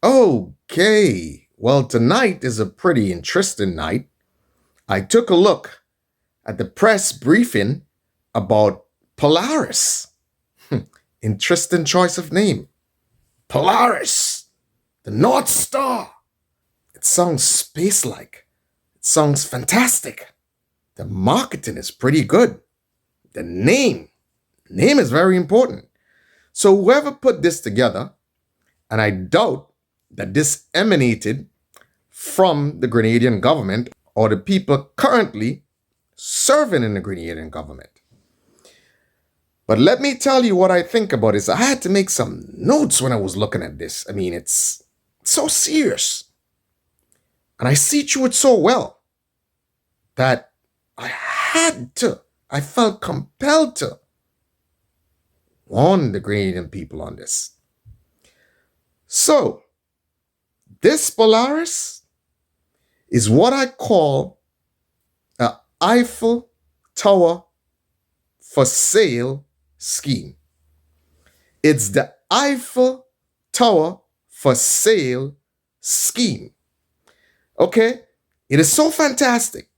Okay, well, tonight is a pretty interesting night. I took a look at the press briefing about Polaris. Interesting choice of name. Polaris, the North Star. It sounds space like. It sounds fantastic. The marketing is pretty good. The name is very important. So, whoever put this together, and I doubt that this emanated from the Grenadian government or the people currently serving in the Grenadian government. But let me tell you what I think about this. I had to make some notes when I was looking at this. I mean, it's so serious. And I see through it so well that I felt compelled to warn the Grenadian people on this. So, this Polaris is what I call an Eiffel Tower for sale scheme. It's the Eiffel Tower for sale scheme. Okay? It is so fantastic.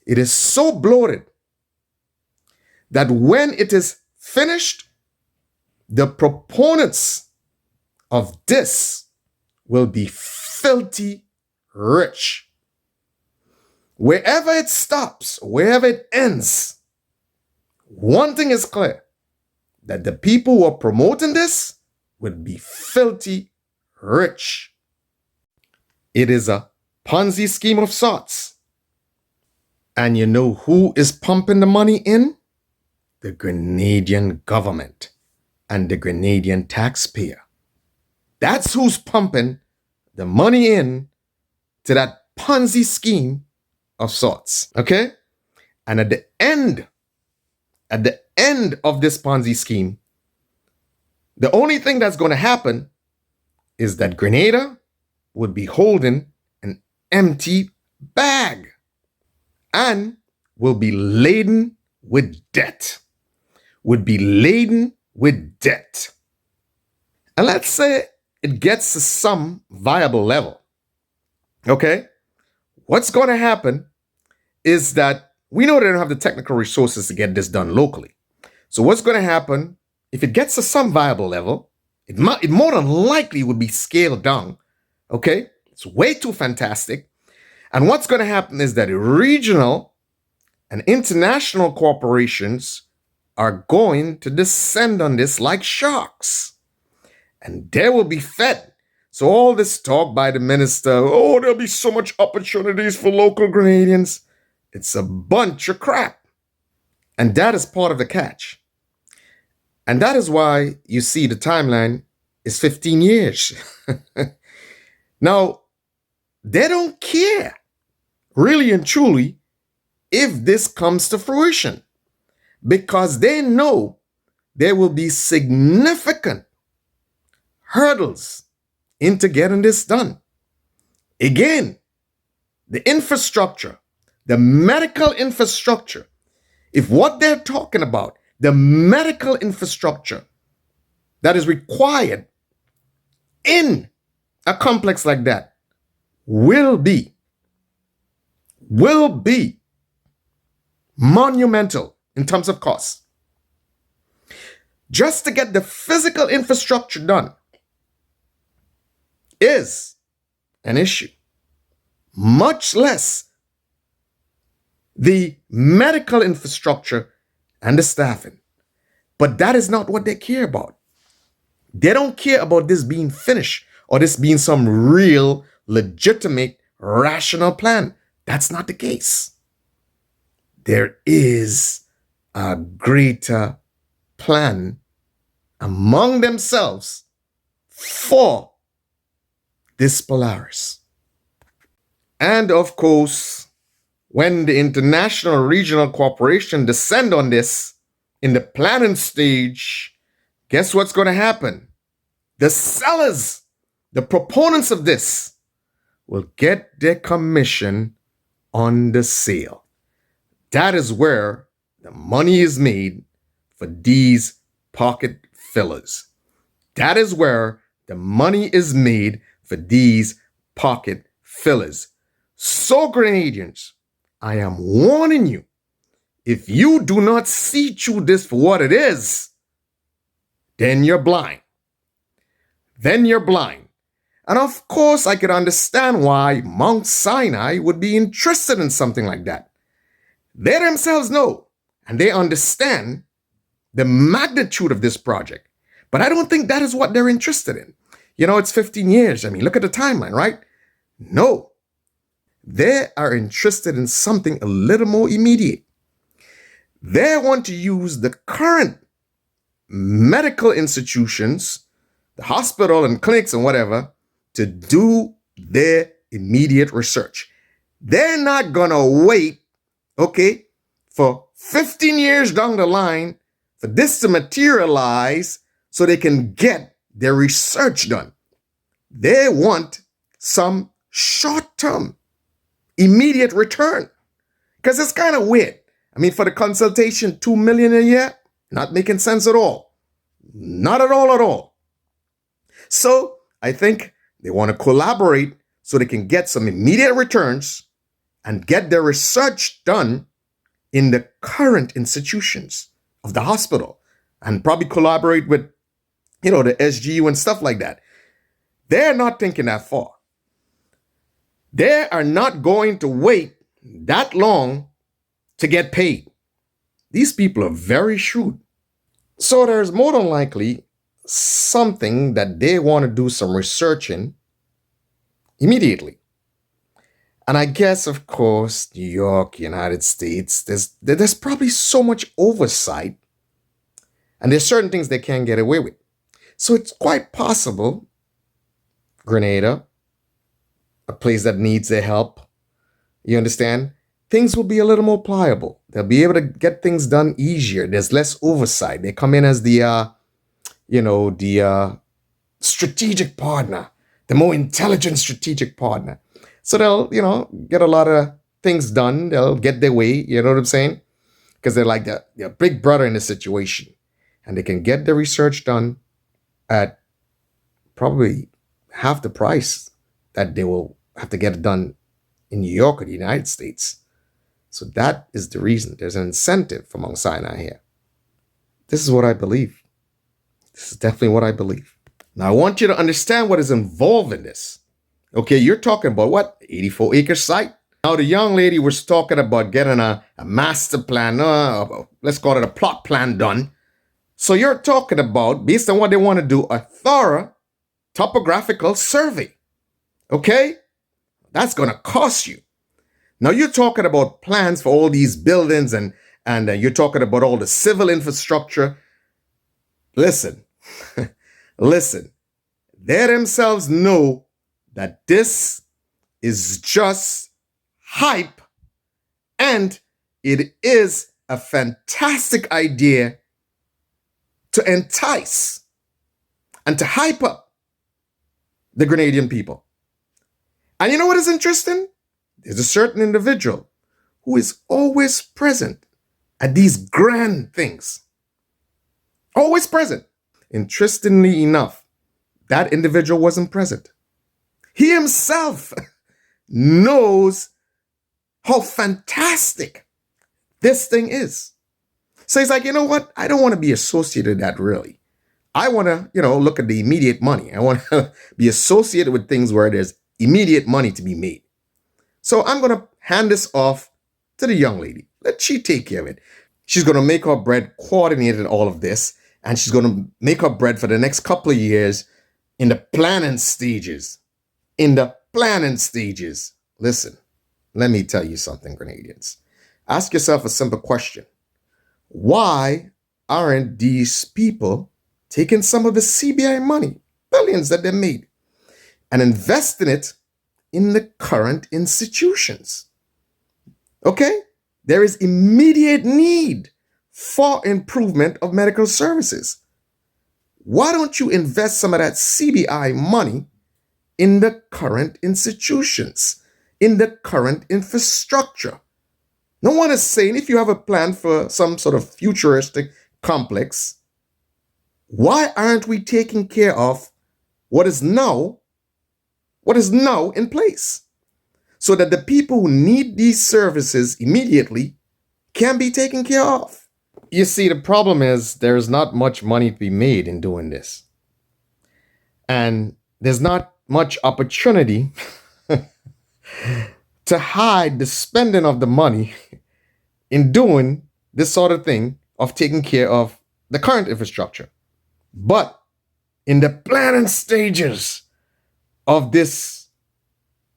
It is so bloated that when it is finished, the proponents of this will be filthy rich. Wherever it stops, wherever it ends, one thing is clear, that the people who are promoting this will be filthy rich. It is a Ponzi scheme of sorts. And you know who is pumping the money in? The Grenadian government and the Grenadian taxpayer. That's who's pumping the money in to that Ponzi scheme of sorts. Okay? And at the end of this Ponzi scheme, the only thing that's going to happen is that Grenada would be holding an empty bag and will be laden with debt. Would be laden with debt. And let's say it gets to some viable level. Okay? What's going to happen is that we know they don't have the technical resources to get this done locally. So what's going to happen, if it gets to some viable level, it more than likely would be scaled down. Okay? It's way too fantastic. And what's going to happen is that regional and international corporations are going to descend on this like sharks. And they will be fed. So all this talk by the minister, oh, there'll be so much opportunities for local Grenadians. It's a bunch of crap. And that is part of the catch. And that is why you see the timeline is 15 years. Now, they don't care, really and truly, if this comes to fruition, because they know there will be significant hurdles into getting this done. Again, the infrastructure, the medical infrastructure, if what they're talking about, the medical infrastructure that is required in a complex like that will be monumental in terms of costs. Just to get the physical infrastructure done is an issue, much less the medical infrastructure and the staffing. But that is not what they care about. They don't care about this being finished or this being some real, legitimate, rational plan. That's not the case. There is a greater plan among themselves for this Polaris. And of course, when the international regional corporation descend on this in the planning stage, guess what's going to happen? The sellers, the proponents of this, will get their commission on the sale. That is where the money is made for these pocket fillers. That is where the money is made for these pocket fillers. So, Grenadians, I am warning you, if you do not see through this for what it is, then you're blind. Then you're blind. And of course, I could understand why Mount Sinai would be interested in something like that. They themselves know and they understand the magnitude of this project. But I don't think that is what they're interested in. You know, it's 15 years. I mean, look at the timeline, right? No. They are interested in something a little more immediate. They want to use the current medical institutions, the hospital and clinics and whatever, to do their immediate research. They're not going to wait, okay, for 15 years down the line for this to materialize so they can get their research done. They want some short-term, immediate return. Because it's kind of weird. I mean, for the consultation, $2 million a year, not making sense at all. Not at all, at all. So I think they want to collaborate so they can get some immediate returns and get their research done in the current institutions of the hospital and probably collaborate with, the SGU and stuff like that. They're not thinking that far. They are not going to wait that long to get paid. These people are very shrewd. So there's more than likely something that they want to do some research in immediately. And I guess, of course, New York, United States, there's probably so much oversight and there's certain things they can't get away with. So it's quite possible Grenada, a place that needs their help, you understand? Things will be a little more pliable. They'll be able to get things done easier. There's less oversight. They come in as the strategic partner, the more intelligent strategic partner. So they'll, get a lot of things done. They'll get their way, you know what I'm saying? Because they're like the big brother in the situation. And they can get the research done at probably half the price that they will have to get it done in New York or the United States. So that is the reason. There's an incentive for Mount Sinai here. This is what I believe. This is definitely what I believe. Now, I want you to understand what is involved in this. Okay, you're talking about what? 84-acre site? Now, the young lady was talking about getting a master plan, let's call it a plot plan done. So you're talking about, based on what they want to do, a thorough topographical survey. Okay? That's going to cost you. Now, you're talking about plans for all these buildings and you're talking about all the civil infrastructure. Listen, listen, they themselves know that this is just hype and it is a fantastic idea to entice and to hype up the Grenadian people. And you know what is interesting? There's a certain individual who is always present at these grand things. Always present. Interestingly enough, that individual wasn't present. He himself knows how fantastic this thing is. So he's like, you know what? I don't want to be associated with that really. I want to, look at the immediate money. I want to be associated with things where there's immediate money to be made. So I'm going to hand this off to the young lady. Let she take care of it. She's going to make her bread, coordinated all of this, and she's going to make her bread for the next couple of years in the planning stages. In the planning stages. Listen, let me tell you something, Grenadians. Ask yourself a simple question. Why aren't these people taking some of the CBI money, billions that they made, and investing it in the current institutions? Okay? There is immediate need for improvement of medical services. Why don't you invest some of that CBI money in the current institutions, in the current infrastructure? No one is saying if you have a plan for some sort of futuristic complex, why aren't we taking care of what is now what is now in place, so that the people who need these services immediately can be taken care of. You see, the problem is there's not much money to be made in doing this. And there's not much opportunity to hide the spending of the money in doing this sort of thing of taking care of the current infrastructure. But in the planning stages of this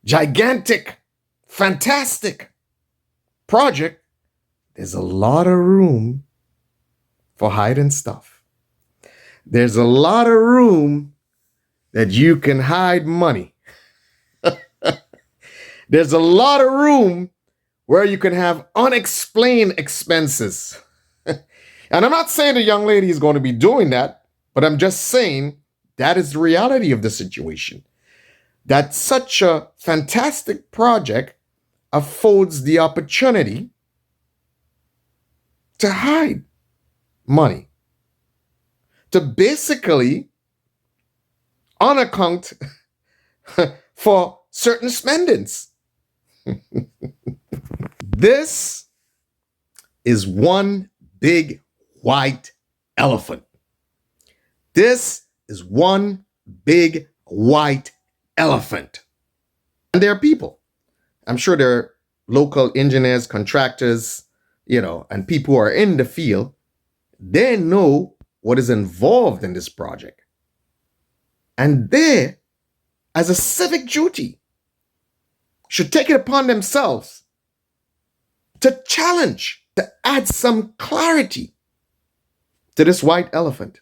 gigantic, fantastic project, there's a lot of room for hiding stuff. There's a lot of room that you can hide money. There's a lot of room where you can have unexplained expenses. And I'm not saying the young lady is going to be doing that, but I'm just saying that is the reality of the situation. That such a fantastic project affords the opportunity to hide money, to basically unaccount for certain spendings. This is one big white elephant. This is one big white elephant. And there are people. I'm sure there are local engineers, contractors, and people who are in the field. They know what is involved in this project. And they, as a civic duty, should take it upon themselves to challenge, to add some clarity to this white elephant,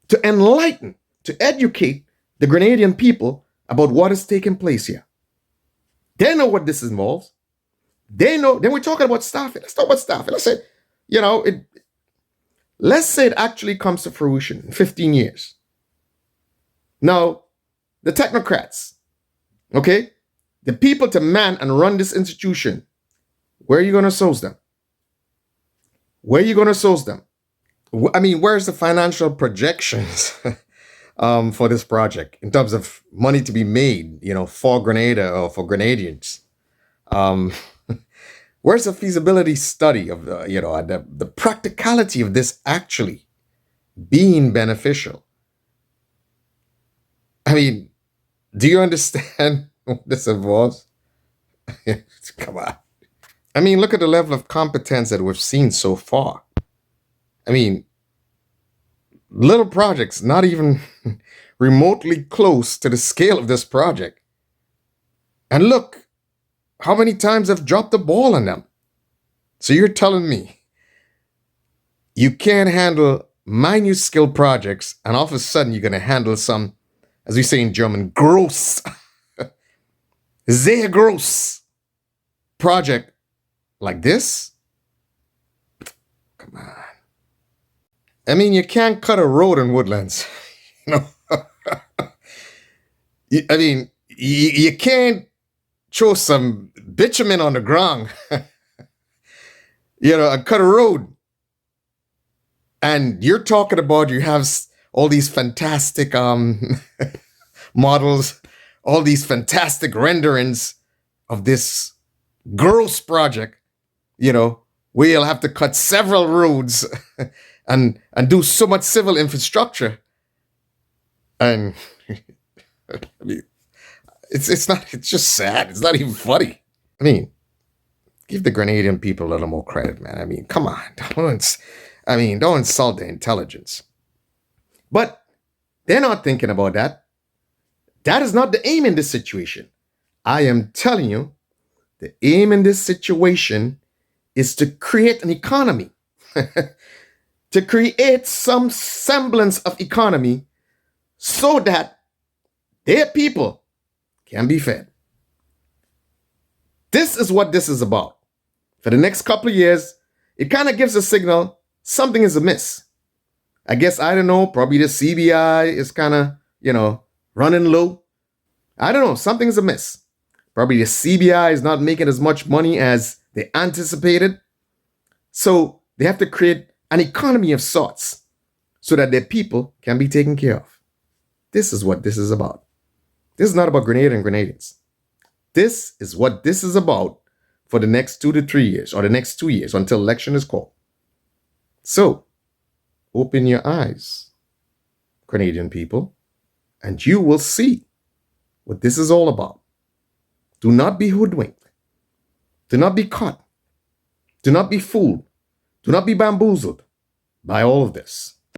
to enlighten, to educate the Grenadian people about what is taking place here. They know what this involves. They know. Then we're talking about staffing. Let's talk about staffing. Let's say it actually comes to fruition in 15 years. Now, the technocrats, okay, the people to man and run this institution, where are you going to source them? Where are you going to source them? I mean, where's the financial projections for this project in terms of money to be made, for Grenada or for Grenadians? Where's the feasibility study of the practicality of this actually being beneficial? I mean, do you understand what this involves? Come on. I mean, look at the level of competence that we've seen so far. I mean, little projects, not even remotely close to the scale of this project. And look how many times I've dropped the ball on them. So you're telling me you can't handle minute skill projects, and all of a sudden you're going to handle some, as we say in German, gross, sehr gross project like this? Come on. I mean, you can't cut a road in Woodlands. I mean, you can't throw some bitumen on the ground, and cut a road. And you're talking about you have all these fantastic models, all these fantastic renderings of this gross project, where you'll have to cut several roads and do so much civil infrastructure. And I mean, it's just sad. It's not even funny. I mean, give the Grenadian people a little more credit, man. I mean, come on. Don't insult their intelligence. But they're not thinking about that. That is not the aim in this situation. I am telling you, the aim in this situation is to create an economy, to create some semblance of economy so that their people can be fed. This is what this is about. For the next couple of years, it kind of gives a signal something is amiss. I guess, I don't know, probably the CBI is kind of, running low. I don't know, something's amiss. Probably the CBI is not making as much money as they anticipated. So they have to create an economy of sorts so that their people can be taken care of. This is what this is about. This is not about Grenada and Grenadians. This is what this is about for the next 2 to 3 years, or the next 2 years until election is called. So, open your eyes, Grenadian people, and you will see what this is all about. Do not be hoodwinked. Do not be caught. Do not be fooled. Do not be bamboozled by all of this.